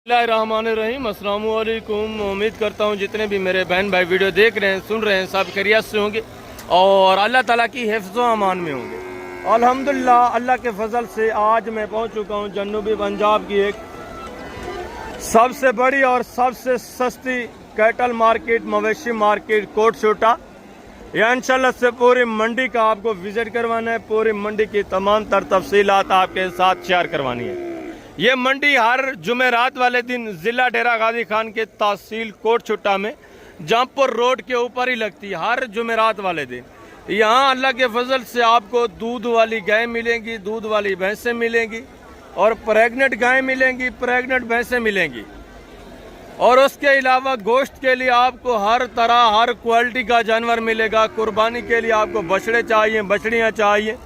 बिस्मिल्लाहिर्रहमानिर्रहीम। अस्सलाम वालेकुम। उम्मीद करता हूँ जितने भी मेरे बहन भाई वीडियो देख रहे हैं, सुन रहे हैं, सब खैरियत से होंगे और अल्लाह ताला की हिफ्ज़ व अमान में होंगे। अल्हम्दुलिल्लाह, अल्लाह के फजल से आज मैं पहुँच चुका हूँ जनूबी पंजाब की एक सबसे बड़ी और सबसे सस्ती कैटल मार्केट, मवेशी मार्केट कोटशोटा। यहाँ इंशाल्लाह से पूरी मंडी का आपको विजिट करवाना है, पूरी मंडी की तमाम तर तफसीलात आपके साथ शेयर करवानी है। ये मंडी हर जुमेरात वाले दिन ज़िला डेरा गाजी खान के तहसील कोटशोटा में जमपुर रोड के ऊपर ही लगती है। हर जुमेरात वाले दिन यहाँ अल्लाह के फजल से आपको दूध वाली गाय मिलेंगी, दूध वाली भैंसें मिलेंगी और प्रेग्नेंट गायें मिलेंगी, प्रेग्नेंट भैंसें मिलेंगी। और उसके अलावा गोश्त के लिए आपको हर तरह हर क्वालिटी का जानवर मिलेगा। कुर्बानी के लिए आपको बछड़े चाहिए, बछड़ियाँ चाहिए,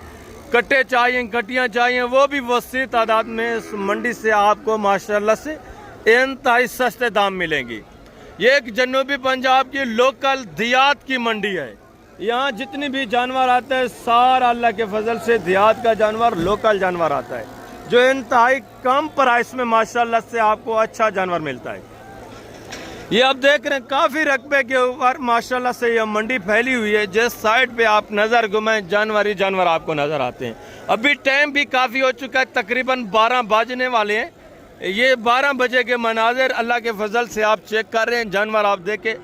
कट्टे चाहिए, कटियाँ चाहिए, वो भी वसी तादाद में इस मंडी से आपको माशाल्लाह से इंतहाई सस्ते दाम मिलेंगी। ये एक जनूबी पंजाब की लोकल दियात की मंडी है। यहाँ जितनी भी जानवर आते हैं सारा अल्लाह के फजल से दियात का जानवर, लोकल जानवर आता है जो इंतहाई कम प्राइस में माशाल्लाह से आपको अच्छा जानवर मिलता है। ये आप देख रहे हैं काफ़ी रकबे के ऊपर माशाल्लाह से यह मंडी फैली हुई है। जिस साइड पे आप नज़र घुमाएं जानवर ही जानवर आपको नज़र आते हैं। अभी टाइम भी काफ़ी हो चुका है, तकरीबन 12 बजने वाले हैं। ये 12 बजे के मनाजिर अल्लाह के फजल से आप चेक कर रहे हैं। जानवर आप देखें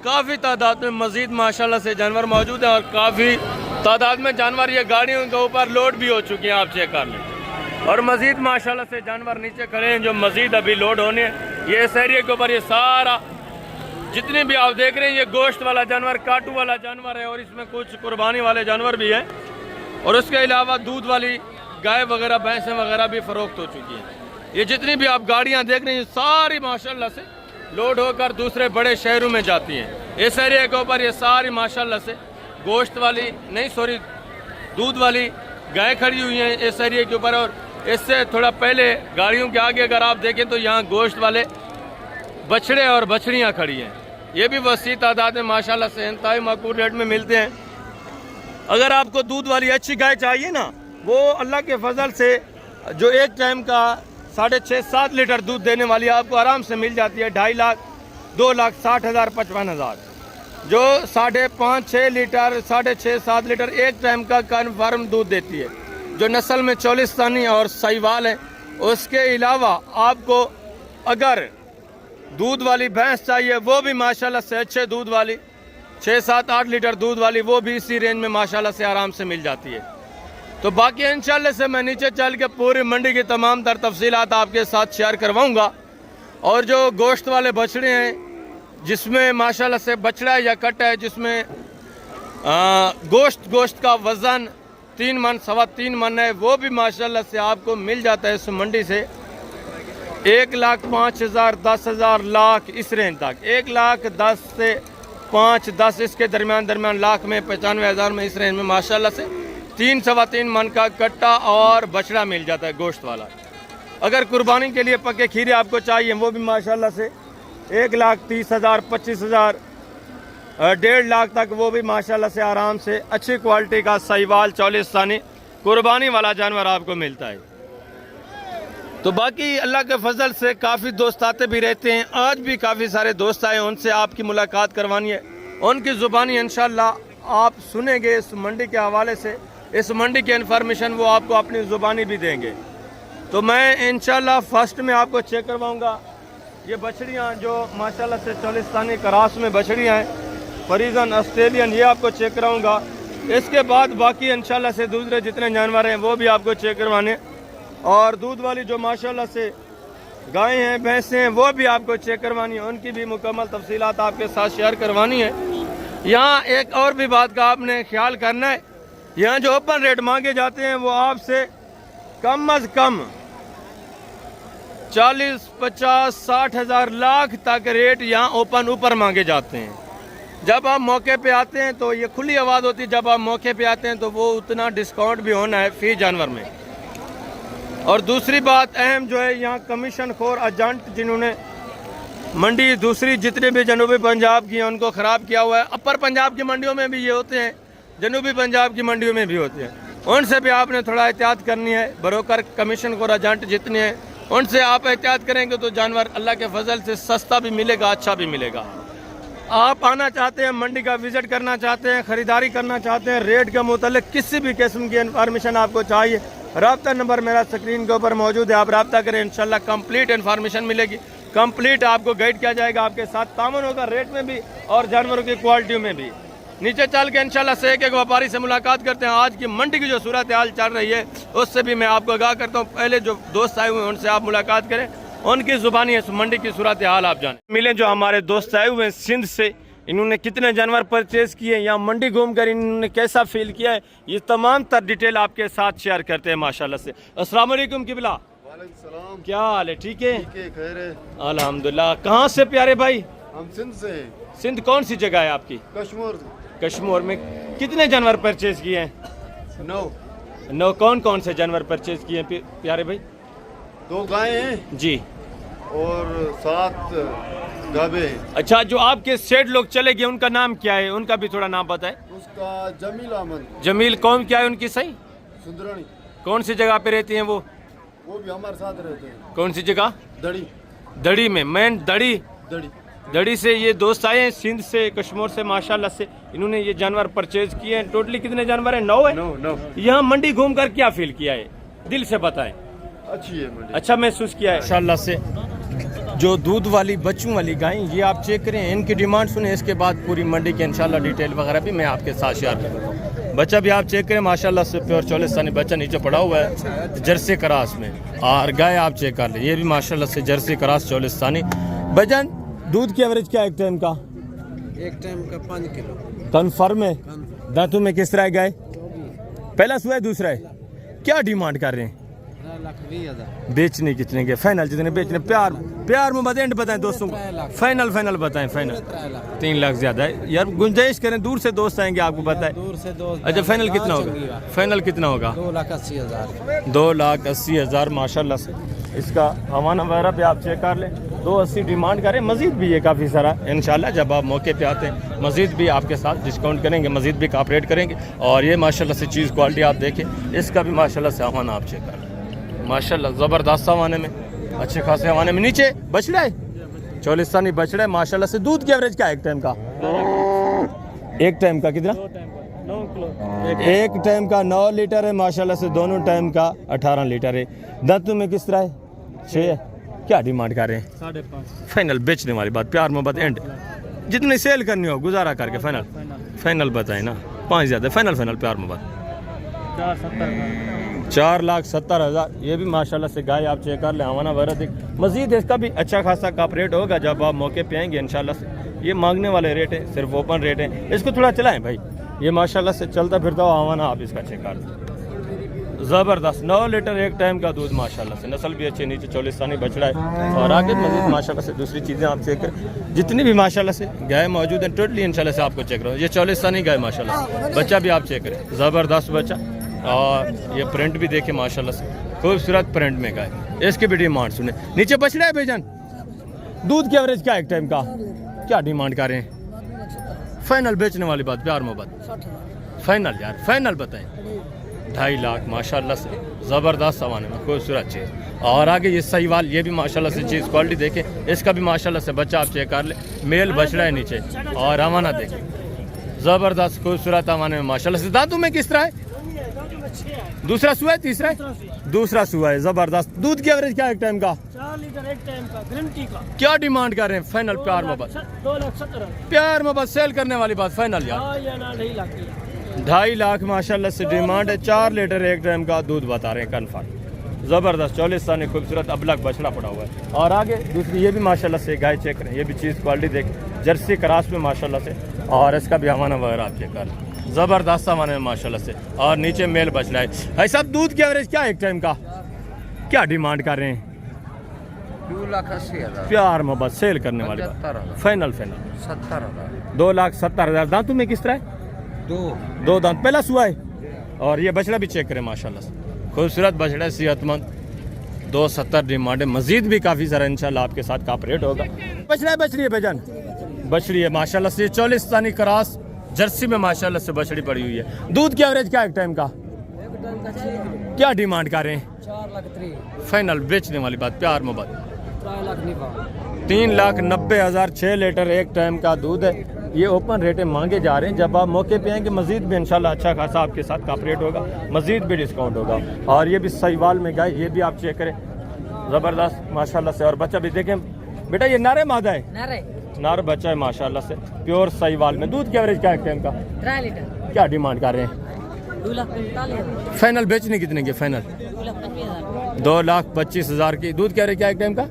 काफ़ी तादाद में मज़ीद माशाल्लाह से जानवर मौजूद हैं और काफ़ी तादाद में जानवर ये गाड़ियों के ऊपर लोड भी हो चुके हैं, आप चेक कर लें। और मज़ीद माशाल्लाह से जानवर नीचे खड़े हैं जो मज़ीद अभी लोड होने हैं। ये इस एरिया के ऊपर ये सारा जितने भी आप देख रहे हैं ये गोश्त वाला जानवर, काटू वाला जानवर है और इसमें कुछ कुर्बानी वाले जानवर भी हैं। और उसके अलावा दूध वाली गाय वगैरह, भैंसें वगैरह भी फ़रोख्त हो चुकी हैं। ये जितनी भी आप गाड़ियां देख रहे हैं सारी माशाल्लाह से लोड होकर दूसरे बड़े शहरों में जाती हैं। इस एरिया के ऊपर ये सारी माशाल्लाह से गोश्त वाली दूध वाली गाय खड़ी हुई हैं इस एरिया के ऊपर। और इससे थोड़ा पहले गाड़ियों के आगे अगर आप देखें तो यहाँ गोश्त वाले बछड़े और बछड़ियाँ खड़ी हैं। ये भी वसी तादाद में माशाल्लाह से इंतहाई माकूल रेट में मिलते हैं। अगर आपको दूध वाली अच्छी गाय चाहिए ना, वो अल्लाह के फजल से जो एक टाइम का 6.5-7 लीटर दूध देने वाली आपको आराम से मिल जाती है 2.5 लाख, 2 लाख 60 हज़ार, 55 हज़ार। जो 5.5-6 लीटर, 6.5-7 लीटर एक टाइम का कन्फर्म दूध देती है, जो नस्ल में चोलिस्तानी और साहिवाल है। उसके अलावा आपको अगर दूध वाली भैंस चाहिए वो भी माशाल्लाह से अच्छे दूध वाली 6-7-8 लीटर दूध वाली वो भी इसी रेंज में माशाल्लाह से आराम से मिल जाती है। तो बाकी इंशाल्लाह से मैं नीचे चल के पूरी मंडी की तमाम तर तफसीलात आपके साथ शेयर करवाऊंगा। और जो गोश्त वाले बछड़े हैं जिसमें माशाल्लाह से बछड़ा या कट है जिसमें गोश्त का वज़न 3 मन, 3.25 मन है, वो भी माशाल्लाह से आपको मिल जाता है इस मंडी से 1,05,000, 10,000, लाख इस रेंज तक। 1,10,000 से 5-10 इसके दरमियान लाख में 95,000 में इस रेंज में माशाल्लाह से 3-3.25 मन का कट्टा और बछड़ा मिल जाता है गोश्त वाला। अगर कुर्बानी के लिए पक्के खीरे आपको चाहिए वो भी माशाल्लाह से 1,30,000, 25,000, 1.5 लाख तक वो भी माशाल्लाह से आराम से अच्छी क्वालिटी का साहिवाल चौलिस्तानी कुर्बानी वाला जानवर आपको मिलता है। तो बाकी अल्लाह के फजल से काफ़ी दोस्त आते भी रहते हैं। आज भी काफ़ी सारे दोस्त आए, उनसे आपकी मुलाकात करवानी है। उनकी ज़ुबानी इंशाल्लाह आप सुनेंगे इस मंडी के हवाले से, इस मंडी की इन्फॉर्मेशन वो आपको अपनी ज़ुबानी भी देंगे। तो मैं इंशाल्लाह फर्स्ट में आपको चेक करवाऊँगा ये बछड़ियाँ जो माशाल्लाह से चोलिस्तानी क्रॉस में बछड़ियाँ हैं, फरीजन, ऑस्ट्रेलियन, ये आपको चेक कराऊँगा। इसके बाद बाकी इंशाल्लाह से दूसरे जितने जानवर हैं वो भी आपको चेक करवाने और दूध वाली जो माशाल्लाह से गायें हैं, भैंसें हैं, वो भी आपको चेक करवानी है। उनकी भी मुकम्मल तफसीलात आपके साथ शेयर करवानी है। यहाँ एक और भी बात का आपने ख्याल करना है, यहाँ जो ओपन रेट मांगे जाते हैं वो आपसे कम अज़ कम 40, 50, 60 हज़ार, लाख तक रेट यहाँ ओपन ऊपर मांगे जाते हैं। जब आप मौके पे आते हैं तो ये खुली आवाज़ होती है, जब आप मौके पे आते हैं तो वो उतना डिस्काउंट भी होना है फी जानवर में। और दूसरी बात अहम जो है, यहाँ कमीशन खोर एजेंट जिन्होंने मंडी दूसरी जितने भी जनूबी पंजाब की हैं उनको ख़राब किया हुआ है। अपर पंजाब की मंडियों में भी ये होते हैं, जनूबी पंजाब की मंडियों में भी होते हैं। उनसे भी आपने थोड़ा एहतियात करनी है। ब्रोकर कमीशन खोर एजेंट जितने हैं उनसे आप एहतियात करेंगे तो जानवर अल्लाह के फजल से सस्ता भी मिलेगा, अच्छा भी मिलेगा। आप आना चाहते हैं, मंडी का विजिट करना चाहते हैं, ख़रीदारी करना चाहते हैं, रेट के मुतालिक किसी भी किस्म की इन्फॉर्मेशन आपको चाहिए, राब्ता नंबर मेरा स्क्रीन के ऊपर मौजूद है, आप राब्ता करें, इंशाल्लाह कंप्लीट इन्फॉर्मेशन मिलेगी, कंप्लीट आपको गाइड किया जाएगा, आपके साथ तामन होगा रेट में भी और जानवरों की क्वालिटी में भी। नीचे चल के इंशाल्लाह से एक व्यापारी से मुलाकात करते हैं, आज की मंडी की जो सूरत हाल चल रही है उससे भी मैं आपको आगाह करता हूँ। पहले जो दोस्त आए हुए हैं उनसे आप मुलाकात करें, उनकी जुबानी है मंडी की सूरत हाल आप जानें। मिले जो हमारे दोस्त आए हुए हैं सिंध से, इन्होंने कितने जानवर परचेज किए, यहाँ मंडी घूमकर इन्होंने कैसा फील किया है, ये तमाम तर डिटेल आपके साथ शेयर करते हैं माशाल्लाह से। अस्सलाम वालेकुम किबला, क्या हाल है? ठीक है, खैर है अल्हम्दुलिल्लाह। कहाँ से प्यारे भाई? हम सिंध से हैं। सिंध कौन सी जगह है आपकी? कश्मीर। कश्मीर में कितने जानवर परचेज किए हैं? 9। कौन कौन से जानवर परचेज किए हैं प्यारे भाई? 2 गायें हैं जी और 7 गाभे हैं। अच्छा, जो आपके सेठ लोग चले गए उनका नाम क्या है, उनका भी थोड़ा नाम बताएं। उसका जमील अहमद। जमील कौन क्या है उनकी सही? सुंदरानी। कौन सी जगह पे रहती हैं वो? वो भी हमारे साथ रहते हैं। कौन सी जगह? दड़ी। दड़ी में, मेन दड़ी। दड़ी दड़ी से ये दोस्त आए हैं सिंध से, कश्मीर से माशाल्लाह से, इन्होंने ये जानवर परचेज किए हैं। टोटली कितने जानवर हैं? 9 है। 9। यहाँ मंडी घूम कर क्या फील किया है, दिल से बताएं। अच्छी है मंडी। अच्छा महसूस किया है माशाल्लाह से। जो दूध वाली बच्चों वाली गायें ये आप चेक करें, इनकी डिमांड सुने, इसके बाद पूरी मंडी के इंशाल्लाह डिटेल वगैरह भी मैं आपके साथ शेयर करूँगा। बच्चा भी आप चेक करें माशाल्लाह से, प्योर चोलिस्तानी बच्चा नीचे पड़ा हुआ है जर्सी क्रास में, और गाय आप चेक कर लें, ये भी माशाल्लाह से जर्सी क्रास चोलिस्तानी। भजन दूध की एवरेज क्या एक टाइम का? एक टाइम का 5 किलो कन्फर्म है। दांतों में किस तरह है गाय? पहला सुआ है, दूसरा है? क्या डिमांड कर रहे हैं? 1,20,000। बेचने कितने के? फाइनल जितने बेचने, प्यार में बताएं, बताएं दोस्तों को, फाइनल बताएं। फाइनल 3 लाख ज्यादा है यार, गुंजाइश करें, दूर से दोस्त आएंगे आपको पता है। दूर से दोस्त। अच्छा फाइनल कितना होगा? फाइनल कितना होगा? 2,80,000। 2,80,000 माशाल्लाह से। इसका हवाना वगैरह पे आप चेक कर लें, 280 डिमांड करें, मजीद भी है काफ़ी सारा, इंशाल्लाह जब आप मौके पे आते हैं मजीद भी आपके साथ डिस्काउंट करेंगे, मजीद भी कॉपरेट करेंगे। और ये माशाल्लाह से चीज़ क्वालिटी आप देखें, इसका भी माशाल्लाह से हवाना आप चेक कर लें, माशाल्लाह ज़बरदस्त हवाने में, अच्छे खासे हवाने में। नीचे बछड़ा है, चोलिस्तानी बछड़ा है माशाल्लाह से। दूध की एवरेज क्या है एक टाइम का? एक टाइम का कितना? 9 किलो। एक टाइम का 9 लीटर है माशाल्लाह से, दोनों टाइम का 18 लीटर है। दांतों में किस तरह है? 6 है। क्या डिमांड कर रहे हैं? 5.5। फाइनल बेचने वाली बात, प्यार मोहब्बत एंड, जितनी सेल करनी हो गुजारा करके फाइनल बताएं ना, 5 ज़्यादा, फाइनल प्यार मोहब्बत 4,70,000। ये भी माशाल्लाह से गाय आप चेक कर लें, हवाना वगैरह देख, मजीद इसका भी अच्छा खासा कॉपरेट होगा जब आप मौके पे आएंगे इंशाल्लाह से। ये मांगने वाले रेट है, सिर्फ ओपन रेट है, इसको थोड़ा चलाएं भाई, ये माशाल्लाह से चलता फिरता हुआ हवाना आप इसका चेक कर लें, ज़बरदस्त। 9 लीटर एक टाइम का दूध माशाल्लाह से, नस्ल भी अच्छी, नीचे चोलिस्तानी बछड़ा है। और आगे मजीद माशाल्लाह से दूसरी चीज़ें आप चेक करें, जितनी भी माशाल्लाह से गाय मौजूद हैं टोटली इंशाल्लाह से आपको चेक करो। ये चोलिस्तानी गाय माशाल्लाह से, बच्चा भी आप चेक करें, ज़बरदस्त बच्चा। और ये प्रिंट भी देखे माशाल्लाह से, खूबसूरत प्रिंट में गाय, इसकी भी डिमांड सुने। नीचे बछड़ा है भाईजान, दूध की एवरेज क्या एक टाइम का? क्या डिमांड कर रहे हैं? फाइनल बेचने वाली बात, प्यार मोहब्बत फाइनल यार, फाइनल बताएं। 2.5 लाख माशाल्लाह से, ज़बरदस्त सामान में, खूबसूरत चीज़। और आगे ये सहीवाल, ये भी माशाल्लाह से चीज़ क्वालिटी देखें, इसका भी माशाल्लाह से बच्चा आप चेक कर ले, मेल बछड़ा है नीचे, और हवाना देखें, ज़बरदस्त खूबसूरत हवाने में माशाल्लाह से। दांतों में किस तरह है? दूसरा सुआ है, तीसरा है? दूसरा सुआ है, ज़बरदस्त। दूध की एवरेज क्या है एक टाइम का? 4 लीटर एक टाइम का गारंटी का। क्या डिमांड कर रहे हैं? फाइनल प्यार मोहब्बत, 2,70,000। प्यार मोहब्बत सेल करने वाली बात, फाइनल यार। 2.5 लाख माशाल्लाह से डिमांड है, 4 लीटर एक टाइम का दूध बता रहे हैं कन्फर्म, ज़बरदस्त। चोलिस्तानी खूबसूरत अबलग बछड़ा पड़ा हुआ है। और आगे दूसरी ये भी माशाल्लाह से गाय चेक करें, ये भी चीज़ क्वालिटी देखें, जर्सी क्रास में माशाल्लाह से, और इसका भी हवाना वगैरह आप चेक कर, ज़बरदस्त हवाना है माशाल्लाह से। और नीचे मेल बछड़ा है भाई साहब। दूध की एवरेज क्या है एक टाइम का? क्या डिमांड कर रहे हैं? 2,80,000। प्यार मोहब्बत सेल करने वाली बात, 75,000। फाइनल 70,000। 2,70,000। दांतों में किस तरह है? 2 दांत, पहला सुआ है। और ये बछड़ा भी चेक करें माशाल्लाह से, खूबसूरत बछड़ा है, सेहतमंद। 2,70 डिमांड है, मजीद भी काफ़ी सारा इंशाल्लाह आपके साथ कॉपरेट होगा। बछड़ा है, बछड़ी है भाईजान, बछड़ी है माशाल्लाह से, चोलिस्तानी क्रास जर्सी में माशाल्लाह से बछड़ी पड़ी हुई है। दूध की एवरेज क्या एक टाइम का? क्या डिमांड कर रहे हैं? 4 लाख 3 फाइनल बेचने वाली बात, प्यार मोहब्बत 3 लाख नहीं पा 3,90,000 6 लीटर एक टाइम का दूध है। ये ओपन रेट मांगे जा रहे हैं। जब आप मौके पे आएंगे मजीद भी इंशाल्लाह अच्छा खासा आपके साथ कॉपरेट होगा, मजीद भी डिस्काउंट होगा। और ये भी सहीवाल में गाय, ये भी आप चेक करें, ज़बरदस्त माशाल्लाह से। और बच्चा भी देखें बेटा, ये नारे मादा है, नार बच्चा है माशाल्लाह से, प्योर सहीवाल में। दूध की एवरेज क्या है टाइम का? 3 लीटर। क्या डिमांड कर रहे हैं? 2,45,000 फाइनल बेचने कितने के? फाइनल 2,25,000 2,25,000 की। दूध क्या क्या एक टाइम का?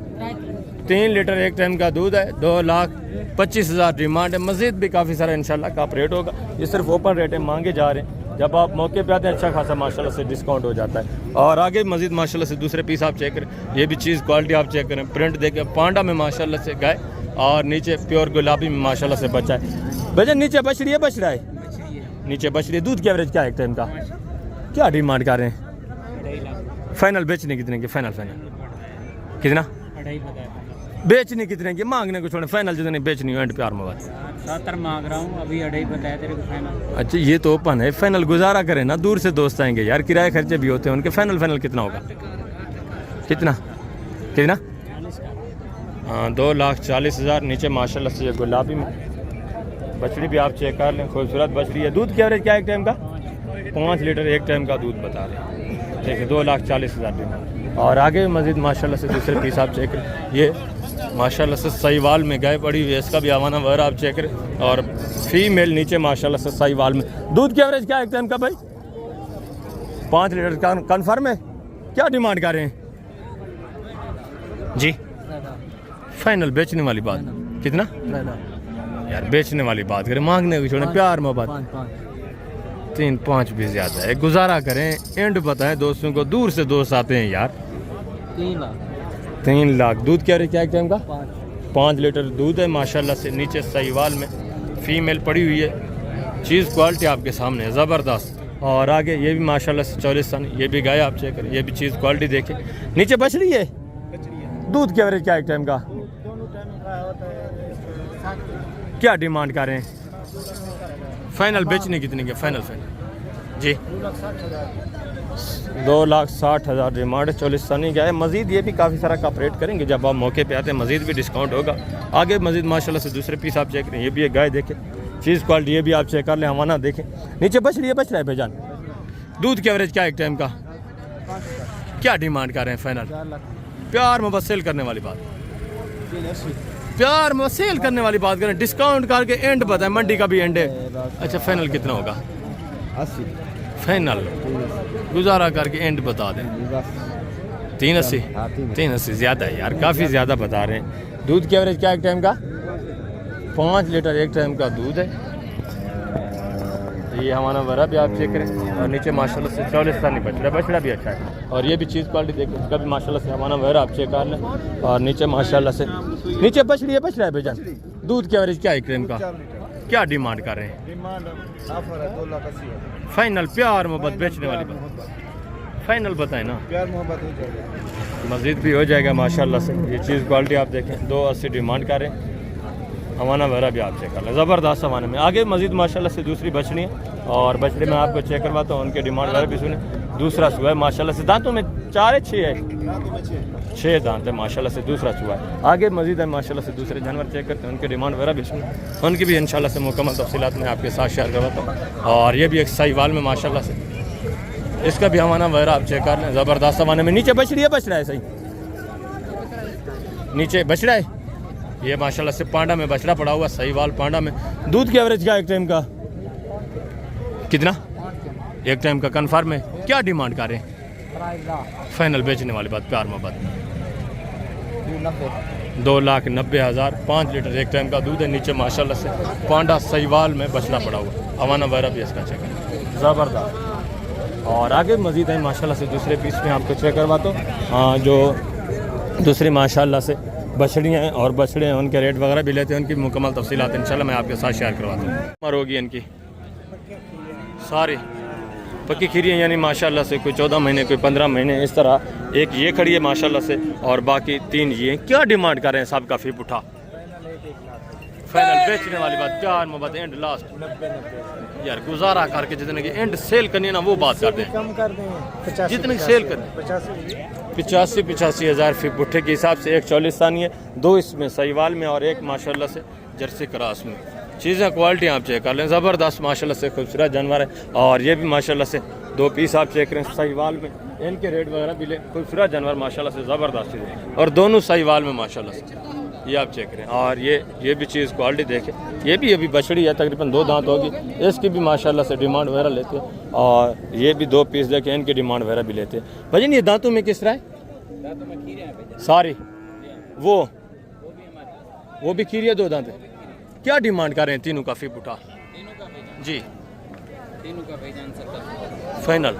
3 लीटर एक टाइम का दूध है। 2,25,000 डिमांड है। मजीद भी काफ़ी सारा इंशाल्लाह का रेट होगा। ये सिर्फ ओपन रेट है, मांगे जा रहे हैं। जब आप मौके पे आते हैं अच्छा खासा माशाल्लाह से डिस्काउंट हो जाता है। और आगे मजीद माशाल्लाह से दूसरे पीस आप चेक करें, ये भी चीज़ क्वालिटी आप चेक करें, प्रिंट देखें, पांडा में माशाल्लाह से गाय और नीचे प्योर गुलाबी में माशाल्लाह से बच्चा है। भैया नीचे बछड़ी है, बछड़ा है नीचे बछड़ी। दूध की एवरेज क्या है एक टाइम का? क्या डिमांड कर रहे हैं? फाइनल बेचने कितने की? फाइनल कितना? बेचने कितने की? मांगने को छोड़े, फाइनल जितने बेचनी हो। एंड प्यार मोबाइल 70 मांग रहा हूँ, अभी 2.5 बताया तेरे को फाइनल। अच्छा ये तो ओपन है, फाइनल गुजारा करें ना, दूर से दोस्त आएंगे यार, किराए खर्चे भी होते हैं उनके। फाइनल कितना होगा? कितना कितना? हाँ 2,40,000 नीचे माशाल्लाह से। ये गुलाबी में बछड़ी भी आप चेक कर लें, खूबसूरत बछड़ी है। दूध की एवरेज क्या है एक टाइम का? 5 लीटर एक टाइम का दूध बता रहे हैं। ठीक है, 2,40,000 डिमांड। और आगे मजीद माशाल्लाह से दूसरे पीस आप चेक करें, ये माशाल्लाह से सहीवाल में गाय पड़ी हुई है, इसका भी आवाना वगैरह आप चेक करें। और फीमेल नीचे माशाल्लाह से सहीवाल में। दूध की एवरेज क्या है एक टाइम का भाई? 5 लीटर का कन्फर्म है। क्या डिमांड कर रहे हैं जी? फाइनल बेचने वाली बात कितना? यार बेचने वाली बात करें, मांगने की छोड़े, प्यार मोहब्बत 3-5 भी ज़्यादा है। गुजारा करें, एंड बताएं दोस्तों को, दूर से दोस्त आते हैं यार। 3 लाख। दूध क्या क्या एक टाइम का? 5 लीटर दूध है माशाल्लाह से। नीचे सहीवाल में फीमेल पड़ी हुई है, चीज़ क्वालिटी आपके सामने है ज़बरदस्त। और आगे ये भी माशाल्लाह से 44 सन, ये भी गाय आप चेक करें, ये भी चीज़ क्वालिटी देखें। नीचे बछड़ी है। दूध की एवरेज क्या एक टाइम का? क्या डिमांड कर रहे हैं? फाइनल बेचने कितने के? फाइनल जी 2,60,000 डिमांड। 44 सनी गया है। मजीद ये भी काफ़ी सारा कॉपरेट करेंगे, जब आप मौके पे आते हैं मजीद भी डिस्काउंट होगा। आगे मजीद माशाल्लाह से दूसरे पीस आप चेक करें, ये भी एक गाय देखें, चीज़ क्वालिटी ये भी आप चेक कर लें, हवाना देखें। नीचे बछ रहा है भाईजान। दूध की एवरेज क्या एक टाइम का? क्या डिमांड कर रहे हैं? फाइनल प्यार में बस सेल करने वाली बात, प्यार में सेल करने वाली बात करें, डिस्काउंट करके एंड बताएं, मंडी का भी एंड है। अच्छा फाइनल कितना होगा? 80 फाइनल गुजारा करके एंड बता दें। 380 380 ज़्यादा है यार, काफ़ी ज़्यादा बता रहे हैं। दूध की एवरेज क्या एक टाइम का? 5 लीटर एक टाइम का दूध है। ये हमारा वरा भी आप चेक करें। और नीचे माशाल्लाह से 44 साल बछड़ा भी अच्छा है। और ये भी चीज़ क्वालिटी देखें, इसका भी माशाल्लाह से हमारा वरा आप चेक कर लें। और नीचे माशाल्लाह से नीचे बछड़ी है भाईजान। दूध की एवरेज क्या एक टाइम का? क्या डिमांड कर रहे हैं? फाइनल प्यार मोहब्बत बेचने वाली बात, फाइनल बताएं ना, प्यार मोहब्बत हो जाएगा, मज़ीद भी हो जाएगा माशाल्लाह से। ये चीज़ क्वालिटी आप देखें, 280 डिमांड कर रहे हैं। हमारा वगैरह भी आप चेक कर लें, ज़बरदस्त हमारे में। आगे मज़ीद माशाल्लाह से दूसरी बछड़ी है और बछड़े में आपको चेक करवाता हूँ, उनके डिमांड वगैरह भी सुने। दूसरा सुबह है माशाल्लाह से, दांतों में 4 है 6 है 6 दांत है माशाल्लाह से। दूसरा सुबह है। आगे मज़ीद है माशाल्लाह से दूसरे जानवर चेक करते हैं, उनके डिमांड वगैरह भी सुने, उनकी भी इंशाल्लाह से मुकम्मल तफसीलात मैं आपके साथ शेयर करवाता हूँ। और ये भी एक साहिवाल में माशाल्लाह से, इसका भी हमारा वगैरह आप चेक कर लें, ज़बरदस्त हमारे में। नीचे बछड़ी है, बछड़ा है सही, नीचे बछड़ा है। ये माशाल्लाह से पांडा में बछड़ा पड़ा हुआ, साहिवाल पांडा में। दूध की एवरेज क्या एक टाइम का? कितना एक टाइम का कन्फर्म है? क्या डिमांड कर रहे हैं? फाइनल बेचने वाली बात, प्यार मोहब्बत 2,90,000। 5 लीटर एक टाइम का दूध है। नीचे माशाल्लाह से पांडा साहिवाल में बछड़ा पड़ा हुआ, हवाना वगैरह भी इसका चेक है, ज़बरदस्त। और आगे मज़ीद है माशाल्लाह से दूसरे पीस में आपको चेक करवाता हूँ। जो दूसरी माशाल्लाह से बछड़ियाँ हैं और बछड़े हैं, उनके रेट वगैरह भी लेते हैं, उनकी मुकम्मल तफसीलात इंशाल्लाह मैं आपके साथ शेयर करवाता हूँ। उम्र होगी इनकी सारी पक्की खीरी है, यानी माशाल्लाह से कोई 14 महीने कोई 15 महीने इस तरह। एक ये खड़ी है माशाल्लाह से और बाकी 3 ये। क्या डिमांड कर रहे हैं साहब का? फी पुठा फाइनल बेचने वाली बात, प्यार मोहब्बत एंड लास्ट 90 यार गुजारा करके जितने की एंड सेल करनी है ना वो बात करते हैं। कम कर दें, जितने की सेल करनी 85 हज़ार फी पुट्ठे के हिसाब से। एक 44 सानी है, 2 इसमें सहीवाल में और एक माशाल्लाह से जर्सी क्रॉस में। चीज़ें क्वालिटी आप चेक कर लें, ज़बरदस्त माशाल्लाह से खूबसूरत जानवर है। और ये भी माशाल्लाह से 2 पीस आप चेक करें सहीवाल में, इनके रेट वगैरह भी ले, खूबसूरत जानवर माशाल्लाह से ज़बरदस्त चीज़ है और दोनों सहीवाल में माशाल्लाह से ये आप चेक करें। और ये भी चीज़ क्वालिटी देखें, ये भी अभी बछड़ी है, तकरीबन 2 दांत होगी, इसकी भी माशाल्लाह से डिमांड वगैरह लेते हैं। और ये भी 2 पीस देखें, इनकी डिमांड वगैरह भी लेते हैं। भजन ये दांतों में किस तरह है? सारी वो भी खीरी है, 2 दांत है। क्या डिमांड कर रहे हैं तीनों का फी पुठा? जी तीनों का भाईजान 70 फाइनल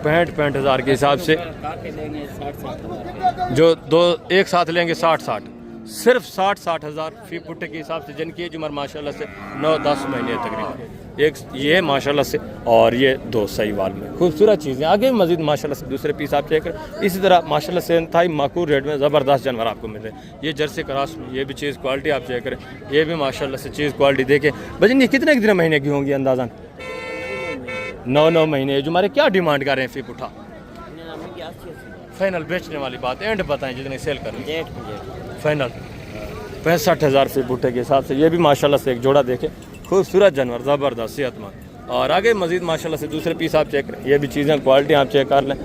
65 हज़ार के हिसाब से। काटे लेंगे 60 जो 2 एक साथ लेंगे 60 सिर्फ 60 हज़ार फी पुट्टे के हिसाब से, जिनकी एज उम्र माशाल्लाह से 9-10 महीने तकरीबन। एक ये माशाल्लाह से और ये 2 सहीवाल में, खूबसूरत चीज़ें। आगे मजीद माशाल्लाह से दूसरे पीस आप चेक करें। इसी तरह माशाल्लाह से इंतहाई माकूल रेट में ज़बरदस्त जानवर आपको मिल रहे हैं। ये जर्सी क्रॉस में, ये भी चीज़ क्वालिटी आप चेक करें, ये भी माशाल्लाह से चीज़ क्वालिटी देखें। भजन ये कितने कितने महीने की होंगी अंदाज़न? 9 महीने। जो हमारे क्या डिमांड कर रहे हैं फी पुठा? फाइनल बेचने वाली बात, एंड बताएं जितने सेल करें। फाइनल 65 हज़ार फी पुट्टे के हिसाब से। ये भी माशाल्लाह से एक जोड़ा देखें, खूबसूरत जानवर, ज़बरदस्त सेहतमंद। और आगे मजीद माशाल्लाह से दूसरे पीस आप चेक करें। ये भी चीज़ें क्वालिटी आप चेक कर लें।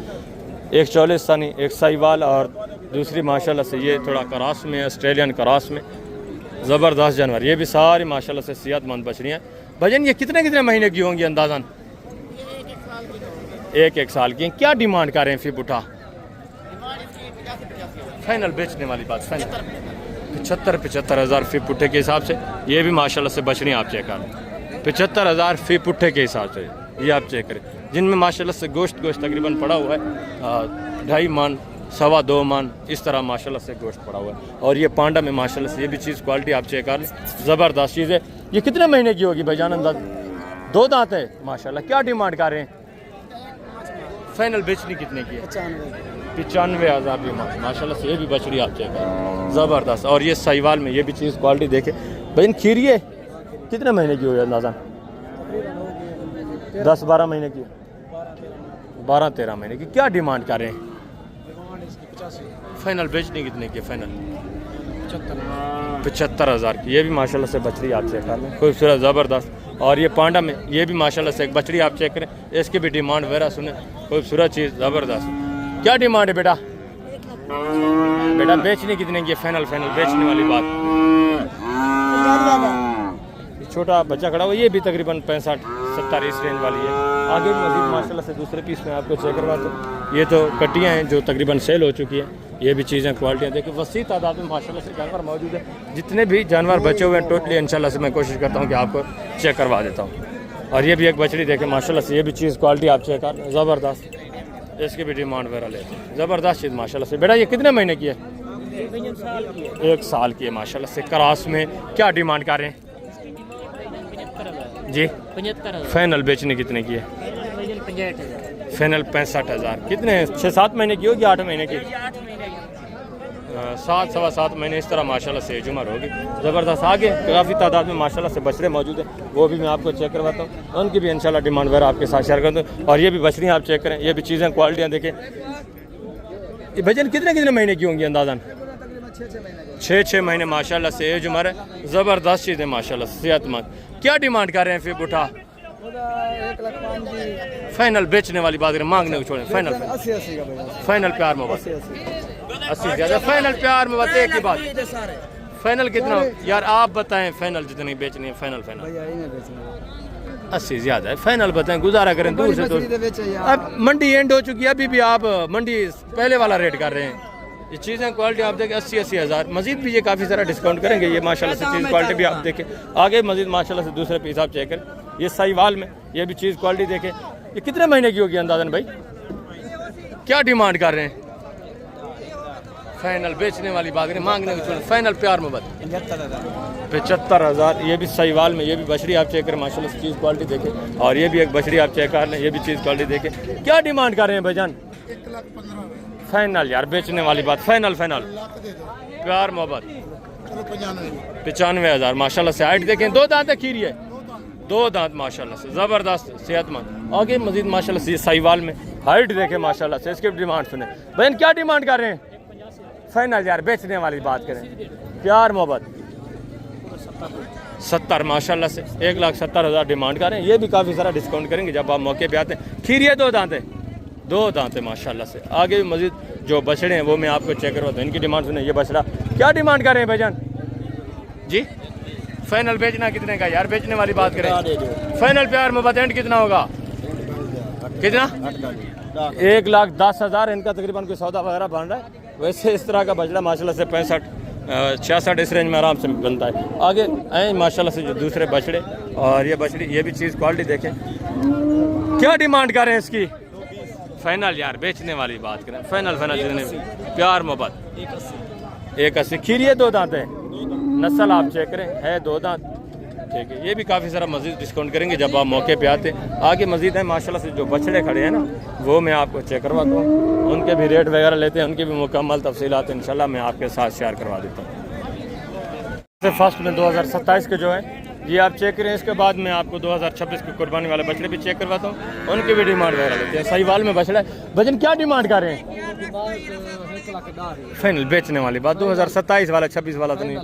एक 44 सानी, एक सहीवाल और दूसरी माशाल्लाह से ये थोड़ा क्रॉस में, ऑस्ट्रेलियन क्रॉस में, ज़बरदस्त जानवर। ये भी सारी माशाल्लाह से सेहतमंद बछड़ियाँ। भजन ये कितने कितने महीने की होंगी अंदाज़न? 1 साल की। क्या डिमांड कर रहे हैं फी पुठा? फाइनल बेचने वाली बात, फाइनल 75 हज़ार फी पुट्ठे के हिसाब से। ये भी माशाल्लाह से बछड़ियाँ आप चेक करें, 75 हज़ार फी पुट्ठे के हिसाब से ये आप चेक करें, जिनमें माशाल्लाह से गोश्त तकरीबन पड़ा हुआ है 2.5 मन, 2.25 मन, इस तरह माशाल्लाह से गोश्त पड़ा हुआ है। और ये पांडा में माशाल्लाह से ये भी चीज़ क्वालिटी आप चेक कर लें, ज़बरदस्त चीज़ है। ये कितने महीने की होगी भाईजान अंदाज? 2 दांत है माशाल्लाह। क्या डिमांड कर रहे हैं? फाइनल बेचनी कितने की है? 95 हज़ार भी माशाल्लाह से। ये भी बछड़ी आप चेक करें, ज़बरदस्त। और ये सहीवाल में, ये भी चीज़ क्वालिटी देखे। भाई खीरी है कितने महीने की हुई अंदाज़ा? 10-12 महीने की, 12-13 महीने की। क्या डिमांड कर रहे हैं? फाइनल बेचने कितने की? फाइनल 75 हज़ार की। ये भी माशाल्लाह से बछड़ी आप चेक कर लें, खूबसूरत, ज़बरदस्त। और ये पांडा में, ये भी माशाल्लाह से एक बछड़ी आप चेक करें, इसकी भी डिमांड वगैरह सुने, खूबसूरत चीज़, ज़बरदस्त। क्या डिमांड है बेटा? बेटा बेचने कितने की? फाइनल बेचने वाली बात। छोटा बच्चा खड़ा हुआ, ये भी तकरीबन 65-70 इस रेंज वाली है। आगे भी मजीद माशाल्लाह से दूसरे पीस में आपको चेक करवाते हैं। ये तो कटियाँ हैं जो तकरीबन सेल हो चुकी हैं। ये भी चीज़ें क्वालिटियाँ देखिए, वसी तादाद में माशाल्लाह से जानवर मौजूद है। जितने भी जानवर बचे हुए हैं टोटली इंशाल्लाह से मैं कोशिश करता हूँ कि आपको चेक करवा देता हूँ। और ये भी एक बछड़ी देखें माशाल्लाह से, ये भी चीज़ क्वालिटी आप चेक कर, ज़बरदस्त। इसकी भी डिमांड वगैरह लेते हैं, ज़बरदस्त चीज़ माशाल्लाह से। बेटा ये कितने महीने की है? 1 साल की है माशाल्लाह से। क्रॉस में क्या डिमांड कर रहे हैं जी? 75। फाइनल बेचने कितने की है? फाइनल 65 हज़ार। कितने? 6-7 महीने की होगी, 8 महीने की? 7 सवा 7 महीने इस तरह माशाल्लाह से एज उम्र होगी, ज़बरदस्त। आगे काफ़ी तादाद में माशाल्लाह से बछड़े मौजूद हैं, वो भी मैं आपको चेक करवाता हूँ। उनकी भी इंशाल्लाह डिमांड वगैरह आपके साथ शेयर कर दूँ। और ये भी बछड़ियाँ आप चेक करें, ये भी चीज़ें क्वालिटियाँ देखें। ये भजन कितने महीने की होंगी अंदाज़न? 6 महीने माशाल्लाह से एज उम्र है, ज़बरदस्त चीज़ है माशाल्लाह से, सेहतमंद। क्या डिमांड कर रहे हैं फिर बुढ़ा? 1,05,000 की। फाइनल बेचने वाली बात करें, मांगने को छोड़ें। फाइनल 80 का भाई, फाइनल प्यार में 80 ज़्यादा। फाइनल प्यार में बताइए की बात। फाइनल कितना यार आप बताएं? फाइनल जितनी बेचनी है फाइनल भैया इन्हें बेचना 80 ज़्यादा है। फाइनल बताएं, गुजारा करें दूर से दूर। अब मंडी एंड हो चुकी है, अभी भी आप मंडी पहले वाला रेट कर रहे हैं। ये चीज़ें क्वालिटी आप देखें 80 हज़ार। मजीद भी ये काफ़ी सारा डिस्काउंट करेंगे। ये माशाल्लाह से चीज़ क्वालिटी भी आप देखें। आगे मजीद माशाल्लाह से दूसरे पीस आप चेक करें। ये साहिवाल में ये भी चीज़ क्वालिटी देखें। ये कितने महीने की होगी अंदाजन भाई? क्या डिमांड कर रहे हैं? फाइनल बेचने वाली बात करें, मांगने को छोड़ें। फाइनल प्यार में बता 75 हज़ार। ये भी साहिवाल में ये भी बछड़ी आप चेक करें, माशाल्लाह से चीज़ क्वालिटी देखें। और ये भी एक बछड़ी आप चेक कर लें, ये भी चीज़ क्वालिटी देखें। क्या डिमांड कर रहे हैं भाईजान? फाइनल यार बेचने वाली बात, फाइनल फाइनल प्यार मोहब्बत 95,000 माशाल्लाह से। हाइट देखें, 2 दांत है, खीरी है, 2 दांत माशाल्लाह से, ज़बरदस्त सेहतमंद। आगे मजीद माशाल्लाह से साहिवाल में हाइट देखें माशाल्लाह से। इसकी डिमांड सुने बहन, क्या डिमांड कर रहे हैं? फाइनल यार बेचने वाली बात करें, प्यार मोहब्बत 70 माशाल्लाह से, 1,70,000 डिमांड कर रहे हैं। ये भी काफ़ी सारा डिस्काउंट करेंगे जब आप मौके पे आते हैं। खीरी है, 2 दांत है, 2 दांत है माशाल्लाह से। आगे भी मजीद जो बछड़े हैं वो मैं आपको चेक करवाता हूँ। इनकी डिमांड सुने। ये बछड़ा क्या डिमांड कर रहे हैं भाईजान जी? फाइनल बेचना कितने का यार? बेचने वाली बात करें, फाइनल प्यार मोहब्बत एंड कितना होगा? कितना? 1,10,000 इनका तकरीबन कोई सौदा वगैरह बन रहा है। वैसे इस तरह का बछड़ा माशाल्लाह से 65-66 इस रेंज में आराम से बनता है। आगे आए माशाल्लाह से जो दूसरे बछड़े और ये बछड़ी, ये भी चीज़ क्वालिटी देखें। क्या डिमांड कर रहे हैं इसकी? फाइनल यार बेचने वाली बात करें, फाइनल फाइनल जितने प्यार मोहब्बत 1,80। खीरी है, 2 दांत है, नस्ल आप चेक करें, है 2 दांत, ठीक है। ये भी काफ़ी सारा मजीद डिस्काउंट करेंगे जब आप मौके पे आते हैं। आगे मजीद है माशाल्लाह से जो बछड़े खड़े हैं ना, वो मैं आपको चेक करवाता हूँ। उनके भी रेट वगैरह लेते हैं, उनकी भी मुकम्मल तफसीलात इंशाल्लाह मैं आपके साथ शेयर करवा देता हूँ। फर्स्ट में 2027 के जो है ये आप चेक करें। इसके बाद मैं आपको 2026 के कुर्बानी वाले बछड़े भी चेक करवाता हूँ, उनकी भी डिमांड वगैरह लेते हैं। साहिवाल में बछड़ा है, वजन क्या डिमांड कर रहे हैं? फाइनल बेचने वाली बात, 2027 वाला 26 वाला तो नहीं,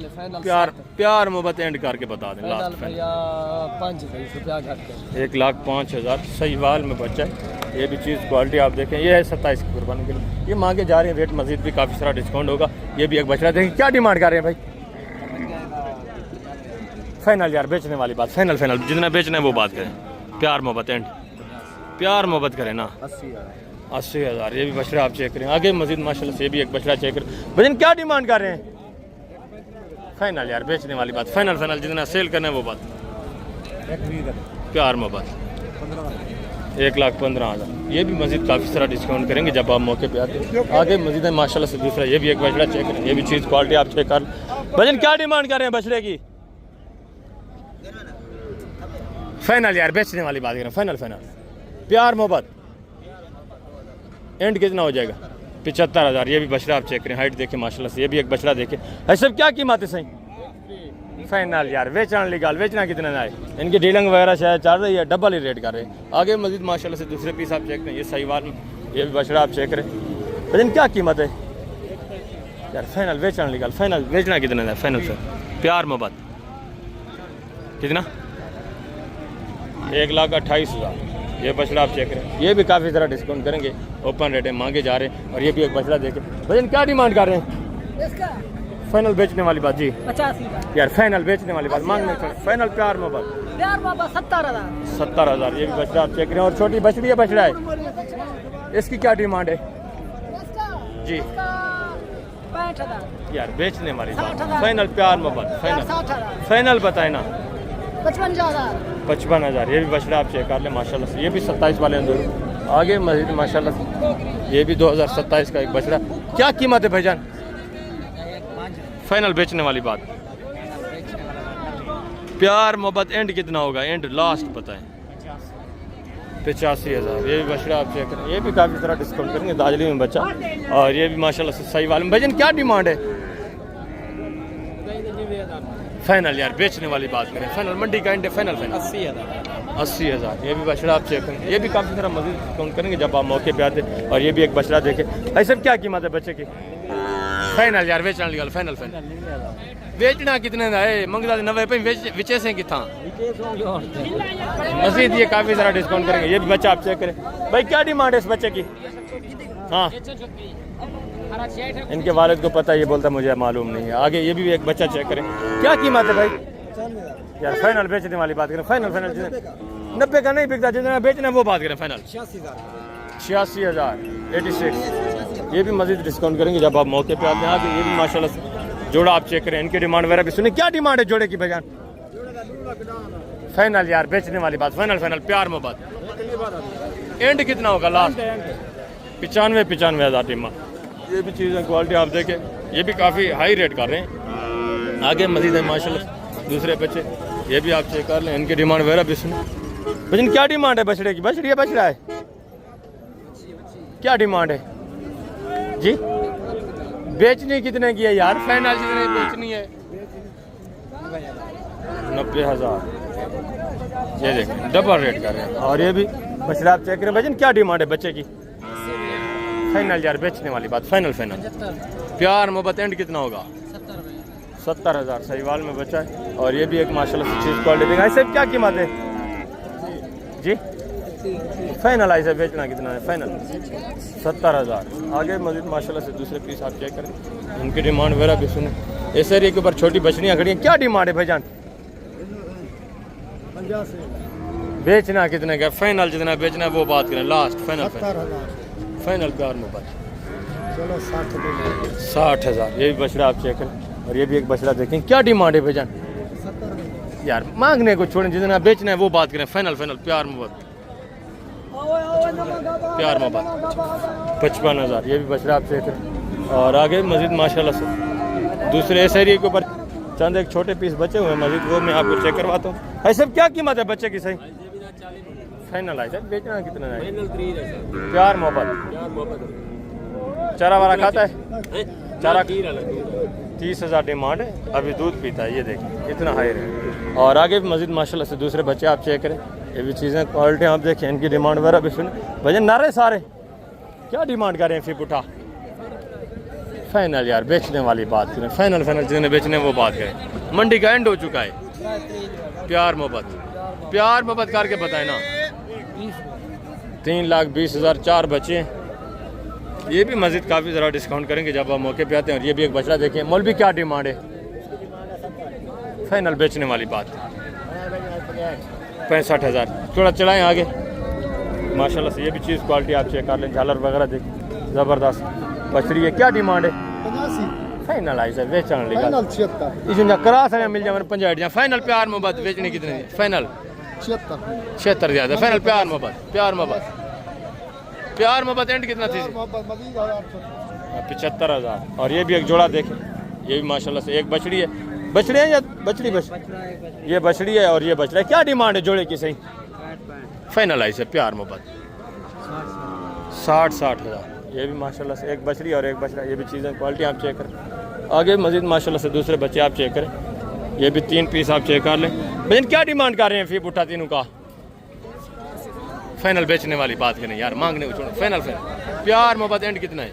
प्यार मोहब्बत एंड करके बता दें। लास्ट फाइनल 1,05,000 साहिवाल में बच्चा है। ये भी चीज़ क्वालिटी आप देखें, ये है 27 की कुर्बानी के लिए। ये मांगे जा रहे हैं, रेट मजीद भी काफ़ी सारा डिस्काउंट होगा। ये भी एक बछड़ा देखें, क्या डिमांड कर रहे हैं भाई? फाइनल यार बेचने वाली बात, फाइनल फाइनल जितना बेचना है वो बात करें, प्यार मोहब्बत एंड प्यार मोहब्बत करें ना। 80,000 ये भी बछड़ा आप चेक करें। आगे मजीद माशाल्लाह से ये भी एक बछड़ा चेक करें। भजन क्या डिमांड कर रहे हैं? फाइनल यार बेचने वाली बात, फाइनल फाइनल जितना सेल करना है वो बात, प्यार मोहब्बत 1,15,000। ये भी मजीद काफ़ी सारा डिस्काउंट करेंगे जब आप मौके पे आते हैं। आगे मजीद है माशाल्लाह से दूसरा, ये भी एक बछड़ा चेक करें। ये भी चीज़ क्वालिटी आप चेक कर। भजन क्या डिमांड कर रहे हैं बछड़े की? फाइनल यार बेचने वाली बात करें, फाइनल फाइनल प्यार मोहब्बत एंड कितना हो जाएगा? 75,000। ये भी बछड़ा आप चेक करें, हाइट देखें माशाल्लाह से। ये भी एक बछड़ा देखें। है सब क्या कीमत है सही? फाइनल यार बेचना लीगल, बेचना कितना है? इनकी डीलिंग वगैरह शायद चल रही है, डबल ही रेट कर रहे हैं। आगे मजीद माशाल्लाह से दूसरे पीस आप चेक करें। ये साहिवाल में ये भी बछड़ा आप चेक करें। लेकिन क्या कीमत है यार? फाइनल बेचना लीगल, फाइनल बेचना कितना है? फाइनल सर प्यार मोहब्बत कितना? 1,28,000। ये बछड़ा आप चेक करें। ये भी काफ़ी ज़रा डिस्काउंट करेंगे, ओपन रेट है, मांगे जा रहे हैं। और ये भी एक बछड़ा देखें। भजन क्या डिमांड कर रहे हैं? फाइनल बेचने वाली बात जी 85,000 यार, फाइनल बेचने वाली बात, मांगने फाइनल प्यार मोहब्बत 70,000। ये भी बछड़ा आप चेक करें। और छोटी बछड़ी है, बछड़ा है, इसकी क्या डिमांड है जी? 65,000 यार बेचने वाली बात, फाइनल प्यार मोहब्बत, फाइनल फाइनल बताए ना। 55,000। ये भी बछड़ा आप चेक कर लें माशाल्लाह से। ये भी 27 वाले अंदर। आगे मजीद माशाल्लाह से ये भी 2027 का एक बछड़ा। क्या कीमत है भाईजान? फाइनल बेचने वाली बात, प्यार मोहब्बत एंड कितना होगा? एंड लास्ट पता है 85,000। ये भी बछड़ा आप चेक करें। ये भी काफ़ी सारा डिस्काउंट करेंगे, दाजली में बच्चा। और ये भी माशाल्लाह से सही वाले में। भाईजान क्या डिमांड है? फाइनल यार बेचने वाली बात करें, फाइनल मंडी का एंड फाइनल फाइनल 80,000। ये भी बछड़ा आप चेक करें। ये भी काफ़ी सारा मजीद डिस्काउंट करेंगे जब आप मौके पे आते। और ये भी एक बछड़ा देखें। भाई सब क्या कीमत है बच्चे की? फाइनल यार बेचना लीगल, फाइनल फाइनल बेचना कितने का है? मंगला 90 पे विचे से कितना मजीद ये काफ़ी सारा डिस्काउंट करेंगे। ये भी बच्चा आप चेक करें। भाई क्या डिमांड है इस बच्चे की? हाँ इनके वालिद को पता है, ये बोलता मुझे मालूम नहीं है। आगे ये भी एक बच्चा चेक करें। क्या कीमत है भाई? यार फाइनल बेचने वाली बात करें, फाइनल फाइनल 90 का नहीं बिकता, जितना बेचना है वो बात करें। फाइनल 86,000 86। ये भी मजीद डिस्काउंट करेंगे जब आप मौके पे आते हैं। आगे ये भी माशाल्लाह से जोड़ा आप चेक करें। इनकी डिमांड वगैरह भी सुनिए। क्या डिमांड है जोड़े की भाईजान? फाइनल यार बेचने वाली बात, फाइनल फाइनल प्यार मोहब्बत एंड कितना होगा? लास्ट 95,000 टीमा। ये भी चीज़ें क्वालिटी आप देखें। ये भी काफ़ी हाई रेट कर रहे हैं। आगे मजीद है माशाल्लाह दूसरे बच्चे। ये भी आप चेक कर लें। इनकी डिमांड वगैरह भी सुनिए। लेकिन क्या डिमांड है बछड़े की? बछड़ी है, बछड़ा है, क्या डिमांड है? जी बेचनी कितने की है यार? फाइनल जितने बेचनी है 90,000। ये देखें डबल रेट कर रहे हैं। और ये भी बछड़ा आप चेक करें। भजन क्या डिमांड है बच्चे की? फाइनल यार बेचने वाली बात, फाइनल फाइनल। प्यार मोहब्बत एंड कितना होगा? 70,000 सहीवाल में बचा है। और ये भी एक माशाल्लाह से चीज़ क्वालिटी देगा। ऐसे क्या कीमत है जी? फाइनल ऐसे बेचना कितना है? फाइनल 70,000। आगे मजीद माशाल्लाह से दूसरे पीस आप चेक करें, उनकी डिमांड वगैरह भी सुने। इस एरिया के ऊपर छोटी बछड़ियाँ खड़ी हैं, क्या डिमांड है भाईजान? 50 बेचना कितने का? फाइनल जितना बेचना है वो बात करें, लास्ट फाइनल 70,000। फाइनल प्यार मोहब्बत चलो 60,000। 60,000। ये भी बछड़ा आप चेक करें। और ये भी एक बछड़ा देखें, क्या डिमांड है भाईजान? 70,000। यार मांगने को छोड़ें, जितना बेचना है वो बात करें, फाइनल फाइनल प्यार मोहब्बत प्यार मोहब्बत 55,000। ये भी बछड़ा आप चेक करें। और आगे मजीद माशाल्लाह से दूसरे इस एरिया के ऊपर चंद एक छोटे पीस बचे हुए हैं मजीद, वो मैं आपको चेक करवाता हूँ। ऐसे क्या कीमत है बच्चे की? सही फाइनल है सर। बेचना कितना है? प्यार मोहब्बत चारा वारा खाता है? चारा 30,000 डिमांड है। अभी दूध पीता है, ये देखें इतना हाई है। और आगे भी मजीद माशाल्लाह से दूसरे बच्चे आप चेक करें। ये भी चीज़ें क्वालिटी आप देखें, इनकी डिमांड वगैरह भी सुने। भजन नारे सारे क्या डिमांड कर रहे हैं? फिर उठा फाइनल यार बेचने वाली बात करें, फाइनल फाइनल जिन्हें बेचने वो बात करें। मंडी का एंड हो चुका है। प्यार मोहब्बत करके बताए ना। 3,20,000 4 बच्चे हैं। ये भी मस्जिद काफ़ी ज़रा डिस्काउंट करेंगे जब आप मौके पे आते हैं। और ये भी एक बछड़ा देखें। मौलवी क्या डिमांड है? फाइनल बेचने वाली बात 65,000। थोड़ा चलाएं आगे माशाल्लाह से। ये भी चीज़ क्वालिटी आप चेक कर लें, झालर वगैरह देखें ज़बरदस्त बछड़ी है। क्या डिमांड है? 85। फाइनल आई सर बेचने लगा। फाइनल 76। इसमें करा सर मिल जाए 65। फाइनल प्यार मोहब्बत बेचने कितने? फाइनल 76 ज़्यादा। फाइनल प्यार मोहब्बत एंड कितना थी? 75,000। और ये भी एक जोड़ा देखें। ये भी माशाल्लाह से एक बछड़ी है। बछड़ी है या बछड़ी? ये बछड़ी है और ये बछड़ा है। क्या डिमांड है जोड़े की? सही फाइनल आई से प्यार मोहब्बत 60,000। ये भी माशाल्लाह से एक बछड़ी और एक बछड़ा। ये भी चीज़ें क्वालिटी आप चेक करें। आगे मजीद माशाल्लाह से दूसरे बच्चे आप चेक करें। ये भी 3 पीस आप चेक कर लें। लेकिन क्या डिमांड कर रहे हैं? फिर उठा तीनों का फाइनल बेचने वाली बात करें यार, मांगने को छोड़ो। फाइनल प्यार मोहब्बत एंड कितना है?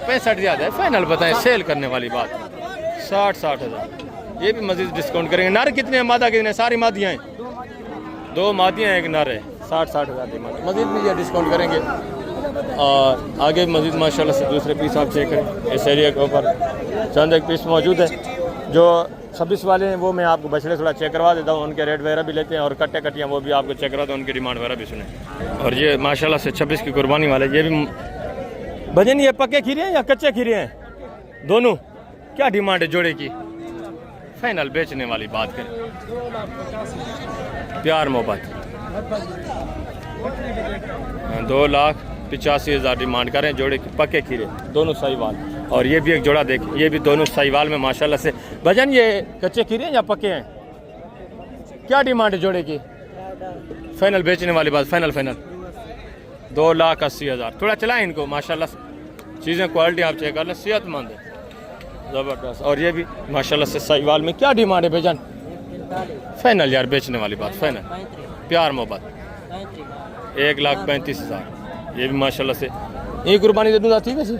65 ज़्यादा है। फाइनल बताएं, सेल करने वाली बात 60,000। ये भी मजीद डिस्काउंट करेंगे। नर कितने हैं? मादा कितने? सारी मादियाँ हैं। 2 मादियाँ हैं, एक नर है। 60,000 डिमांड। मजीद भी ये डिस्काउंट करेंगे। और आगे मजीद माशाल्लाह से दूसरे पीस आप चेक करें। इस एरिया के ऊपर चंद एक पीस मौजूद है। जो 26 वाले हैं वो मैं आपको बछड़े थोड़ा चेक करवा देता हूँ, उनके रेट वगैरह भी लेते हैं। और कट्टियाँ वो भी आपको चेक करवाता हूँ, उनकी डिमांड वगैरह भी सुने। और ये माशाल्लाह से 26 की कुर्बानी वाले। ये भी भजन ये पक्के खीरे हैं या कच्चे खीरे हैं? दोनों। क्या डिमांड है जोड़े की? फाइनल बेचने वाली बात करें, प्यार मोहब्बत 2,85,000 डिमांड करें जोड़े की, पक्के खीरे दोनों साहिवाल। और ये भी एक जोड़ा देख, ये भी दोनों साहिवाल में माशाल्लाह से। भजन ये कच्चे खीरे हैं या पक्के हैं? क्या डिमांड है जोड़े की? फाइनल बेचने वाली बात, फाइनल 2,80,000। थोड़ा चलाएं इनको माशाल्लाह से, चीज़ें क्वालिटी आप चेक कर लें, सेहतमंद है ज़बरदस्त। और ये भी माशाल्लाह से साहिवाल में। क्या डिमांड है भाईजान? फाइनल यार बेचने वाली बात, फाइनल प्यार मोहब्बत 1,35,000। ये भी माशाल्लाह से ये कुर्बानी दे दूँगा, ठीक है जी।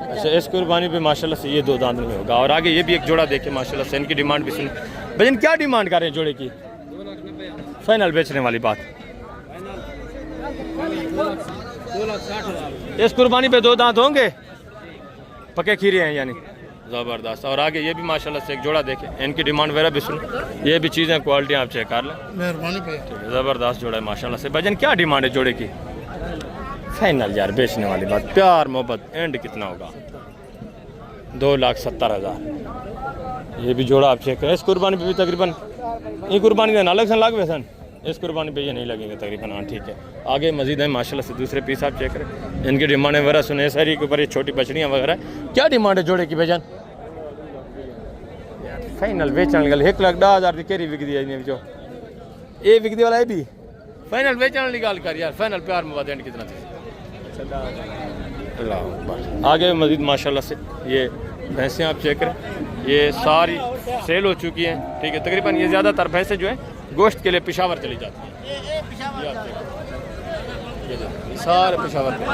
अच्छा, इस कुर्बानी पे माशाल्लाह से ये 2 दांत में होगा। और आगे ये भी एक जोड़ा देखे माशाल्लाह से, इनकी डिमांड भी सुनी। भाईजान क्या डिमांड कर रहे हैं जोड़े की? फाइनल बेचने वाली बात 2,60,000। इस कुर्बानी पे 2 दांत होंगे, पके खीरे हैं यानी ज़बरदस्त। और आगे ये भी माशाल्लाह से एक जोड़ा देखें, इनकी डिमांड वगैरह भी सुन। ये भी चीज़ें क्वालिटी आप चेक कर लें, मेहरबानी पे ज़बरदस्त जोड़ा है माशाल्लाह से। भजन क्या डिमांड है जोड़े की? फाइनल यार बेचने वाली बात, प्यार मोहब्बत एंड कितना होगा? 2,70,000। ये भी जोड़ा आप चेक करें। इस कुर्बानी पे भी तकरीबन ये कुर्बानी का अलग सन लग गए सन, इस कुर्बानी पे ये नहीं लगेंगे तकरीबन। हाँ ठीक है। आगे मजीद है माशाल्लाह से दूसरे पीस आप चेक करें, इनकी डिमांड वगैरह सुने। सारी के ऊपर ये छोटी बछड़ियाँ वगैरह क्या डिमांड है जोड़े की भाईजान? फाइनल बेचने वाली 1,10,000 की केरी बिकती है जो ये बिकती वाला है भी। फाइनल बेचने वाली गल कर यार, फाइनल प्यार मोहब्बत एंड कितना थी? अल्लाह अकबर। आगे मज़ीद माशाल्लाह से ये भैंसें आप चेक करें, ये सारी सेल हो चुकी हैं। ठीक है, तकरीबन ये ज़्यादातर भैंसें जो है गोश्त के लिए पेशावर चली जाती हैं। ये आप चेक करें, ये सारे पेशावर पे।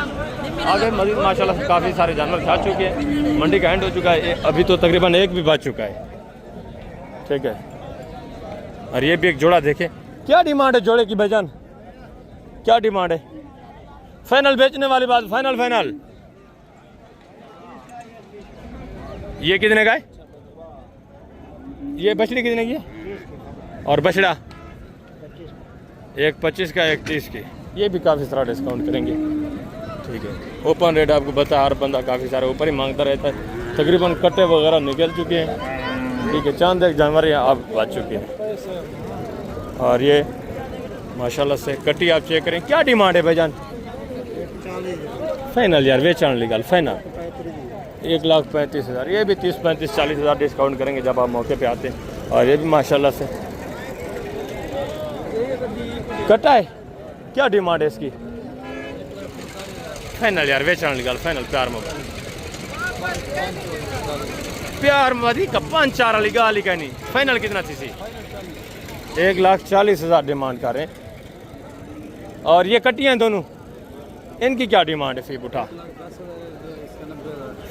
आगे मज़ीद माशाल्लाह से काफ़ी सारे जानवर खा चुके हैं। मंडी का एंड हो चुका है, अभी तो तकरीबन एक भी बच चुका है। ठीक है, और ये भी एक जोड़ा देखें, क्या डिमांड है जोड़े की भाईजान, क्या डिमांड है? फाइनल बेचने वाली बात, फाइनल फाइनल। ये कितने का है? ये बछड़ी कितने की है? और बछड़ा एक 25 का, एक 30 की। ये भी काफ़ी सारा डिस्काउंट करेंगे। ठीक है, ओपन रेट आपको बता, हर बंदा काफ़ी सारा ऊपर ही मांगता रहता है। तकरीबन कट्टे वगैरह निकल चुके हैं। ठीक है, चांद एक जानवर यहाँ आप बच चुके हैं। और ये माशाल्लाह से कट्टी आप चेक करें, क्या डिमांड है भाईजान? फाइनल यार, वेचान लीगल फाइनल 1,35,000। ये भी 30, 35, 40 हज़ार डिस्काउंट करेंगे जब आप मौके पे आते हैं। और ये भी माशाल्लाह से कटा है, क्या डिमांड है इसकी? फाइनल यार, वेचान लीगल फाइनल। प्यार मदी का 5-4 वाली गाली का नहीं। फाइनल कितना थी सी? 1,40,000 डिमांड कर रहे हैं। और ये कटियाँ दोनों, इनकी क्या डिमांड है? फी उठा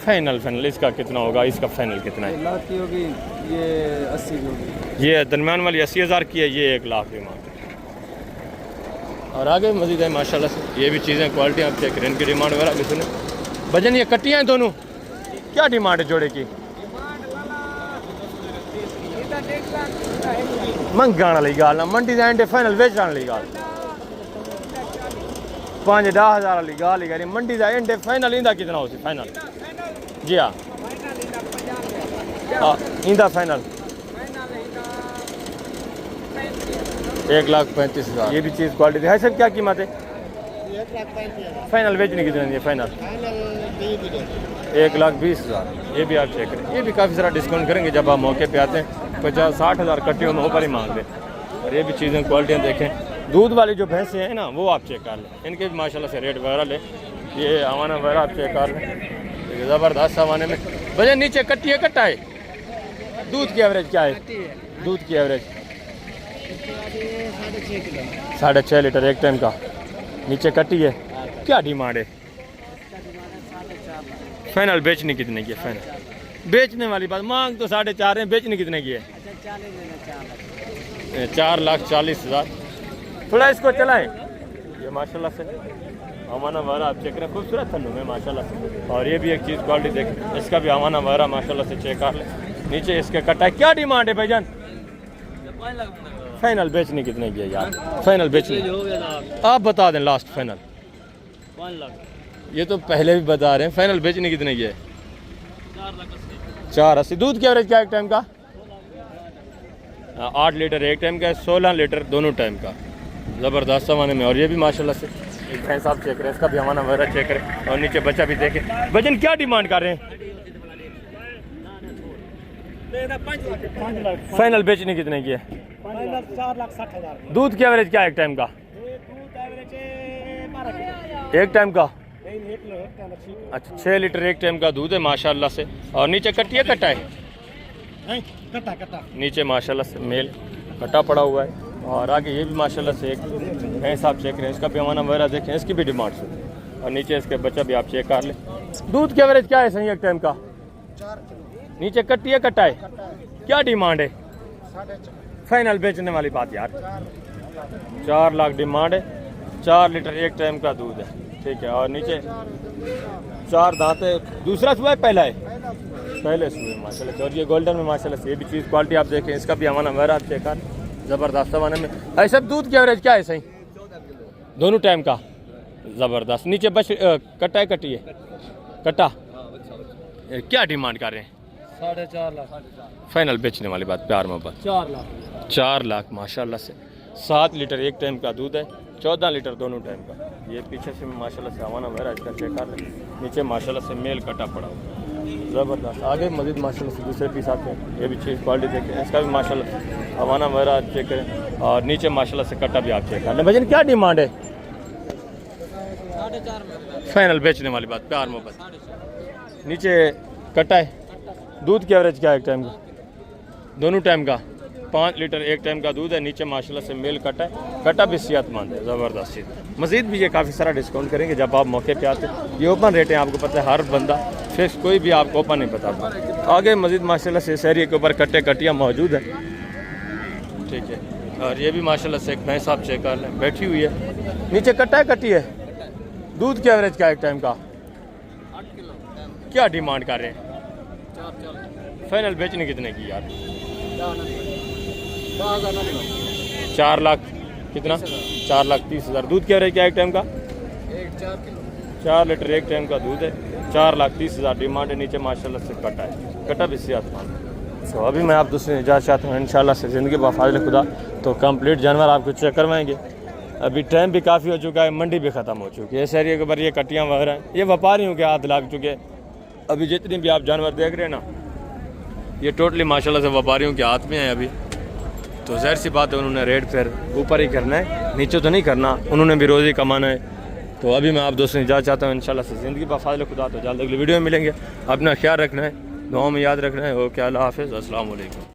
फाइनल फाइनल इसका कितना होगा? इसका फाइनल कितना है? 1 लाख की होगी, ये 80 की होगी। ये दरमियान वाली 80,000 की है, ये 1 लाख डिमांड। और आगे मजीद है माशाल्लाह से, ये भी चीज़ें क्वालिटी आप चेक करें, इनकी डिमांड वगैरह भी सुने। भजन ये कटियाँ हैं दोनों, क्या डिमांड है जोड़े की? मंगाने वाली गाल ना, मंडी का एंड फाइनल वेचने वाली गाल। 5-10 हज़ार वाली गाल ही करी, मंडी का एंड फाइनल इंदा कितना हो सी? फाइनल जी हाँ, इंदा फाइनल 1,35,000। ये भी चीज़ क्वालिटी है सर, क्या कीमत है? 1,35,000। फाइनल बेचने कितने है? फाइनल 1,20,000। ये भी आप चेक करें, ये भी काफ़ी सारा डिस्काउंट करेंगे जब आप मौके पे आते हैं। 50-60 हज़ार कट्टियों में ऊपर ही मांग लें। और ये भी चीज़ें क्वालिटियाँ देखें। दूध वाली जो भैंसें हैं ना, वो आप चेक कर लें, इनके भी माशाल्लाह से रेट वगैरह लें। ये आवाना वगैरह आप चेक कर लें, ज़बरदस्त आवाने में। भैया नीचे कट्टी है, कट्टा है? दूध की एवरेज क्या है? दूध की एवरेज 6.5 लीटर एक टाइम का। नीचे कट्टी है, क्या डिमांड है? फाइनल बेचने कितने की है? फाइनल बेचने वाली बात, मांग तो 4.5 है, बेचने कितने की है? 4,40,000। थोड़ा इसको चलाएं। ये माशाल्लाह से अमाना वगैरह आप चेक करें, खूबसूरत थन्नू में माशाल्लाह से। और ये भी एक चीज़ क्वालिटी देखें, इसका भी अमाना वगैरह माशाल्लाह से चेक कर लें। नीचे इसके कटा है, क्या डिमांड है भाईजान? फाइनल बेचने कितने की है यार? फाइनल बेचने आप बता दें, लास्ट फाइनल। ये तो पहले भी बता रहे हैं, फाइनल बेचने कितने की है? 4,80। दूध की एवरेज क्या एक टाइम का? 8 लीटर एक टाइम का, 16 लीटर दोनों टाइम का। ज़बरदस्त सामाने में। और ये भी माशाल्लाह से एक भैंस आप चेक करें, इसका भी हमारा वगैरह चेक करें। और नीचे बच्चा भी देखें। वजन क्या डिमांड कर रहे हैं? फाइनल बेचने कितने की है? 4,60,000। दूध की एवरेज क्या है एक टाइम का? एक टाइम का अच्छा 6 लीटर एक टाइम का दूध है माशाल्लाह से। और नीचे कट्टी है, कट्टा है? कट्टा नीचे माशाल्लाह से मेल कट्टा पड़ा हुआ है। और आगे ये भी माशाल्लाह से एक भैंस आप चेक करें, इसका पैमाना वगैरह देखें, इसकी भी डिमांड सुन। और नीचे इसके बच्चा भी आप चेक कर लें। दूध की एवरेज क्या है सही एक टाइम का? 4 किलो। नीचे कट्टी है, कट्टा है? क्या डिमांड है? 4.5। फाइनल बेचने वाली बात यार, 4 लाख डिमांड है। 4 लीटर एक टाइम का दूध है, ठीक है। और नीचे 4 दांत है। दूसरा सुबह पहला है? पहले सुबह माशाल्लाह से। और ये गोल्डन में माशाल्लाह से ये भी चीज़ क्वालिटी आप देखें, इसका भी हमारा वगैरह आप चेक कर, ज़बरदस्त हमारे में। ऐसा दूध की एवरेज क्या है सही दोनों टाइम का? ज़बरदस्त। नीचे बस कट्टा है, कट्टी है, कट्टा। क्या डिमांड कर रहे हैं? 4.5 लाख। फाइनल बेचने वाली बात, प्यार मोहब्बत 4 लाख। 4 लाख माशाल्लाह से। 7 लीटर एक टाइम का दूध है, 14 लीटर दोनों टाइम का। ये पीछे से माशाल्लाह से हवाना वगैरह इसका चेक कर लें। नीचे माशाल्लाह से मेल कटा पड़ा हुआ है, ज़बरदस्त। आगे मज़ीद माशाल्लाह से दूसरे पीस आते हैं, ये भी चीज़ क्वालिटी देखें, इसका भी माशाल्लाह हवाना वगैरह चेक करें। और नीचे माशाल्लाह से कटा भी आप चेक कर लें। भजन क्या डिमांड है? 4.5 में फाइनल बेचने वाली बात, प्यार मोहब्बत। 4.5 नीचे कटा है, दूध की एवरेज क्या है एक टाइम का? दोनों टाइम का 5 लीटर एक टाइम का दूध है। नीचे माशाल्लाह से मेल कटा है, कटा भी सेहतमंद है, ज़बरदस्त। मज़ीद भी ये काफ़ी सारा डिस्काउंट करेंगे जब आप मौके पे आते हैं। ये ओपन रेट है, आपको पता है, हर बंदा फिक्स कोई भी आपको ओपन नहीं बताता। आगे मज़ीद माशाल्लाह से इस एरिया के ऊपर कट्टे कटियाँ मौजूद हैं, ठीक है। और ये भी माशाल्लाह से एक भैंस आप चेक कर लें, बैठी हुई है। नीचे कट्टा है, कटी है। दूध की एवरेज क्या है एक टाइम का? 8 किलो क्या डिमांड कर रहे हैं? 4 फाइनल बेचने कितने की यार? 4 4 लाख कितना? 4,30,000। दूध क्या रहे क्या एक टाइम का? 4 किलो 4 लीटर एक टाइम का दूध है। 4,30,000 डिमांड है। नीचे माशाल्लाह से कटा है, कटा भी सेहतमंद है। तो अभी मैं आप दूसरे इजाज़त चाहता हूँ इंशाल्लाह से ज़िंदगी बफाज़िल खुदा। तो कंप्लीट जानवर आपको चेक करवाएंगे। अभी टाइम भी काफ़ी हो चुका है, मंडी भी ख़त्म हो चुकी है। इस एरिया के ऊपर ये कटियाँ वगैरह हैं, ये व्यापारियों के हाथ लग चुके हैं। अभी जितनी भी आप जानवर देख रहे हैं ना, ये टोटली माशाल्लाह से व्यापारियों के हाथ में है अभी। तो ज़ाहिर सी बात है, उन्होंने रेट फिर ऊपर ही करना है, नीचे तो नहीं करना। उन्होंने भी रोज़ी कमाना है। तो अभी मैं आप दोस्तों इजाज़त चाहता हूँ इंशाल्लाह से ज़िंदगी बफाज़िल खुदा। तो जल्द अगली वीडियो में मिलेंगे। अपना ख्याल रखना है, दुआ में याद रखना है। ओके, अल्लाह हाफ़िज़, अस्सलाम वालेकुम।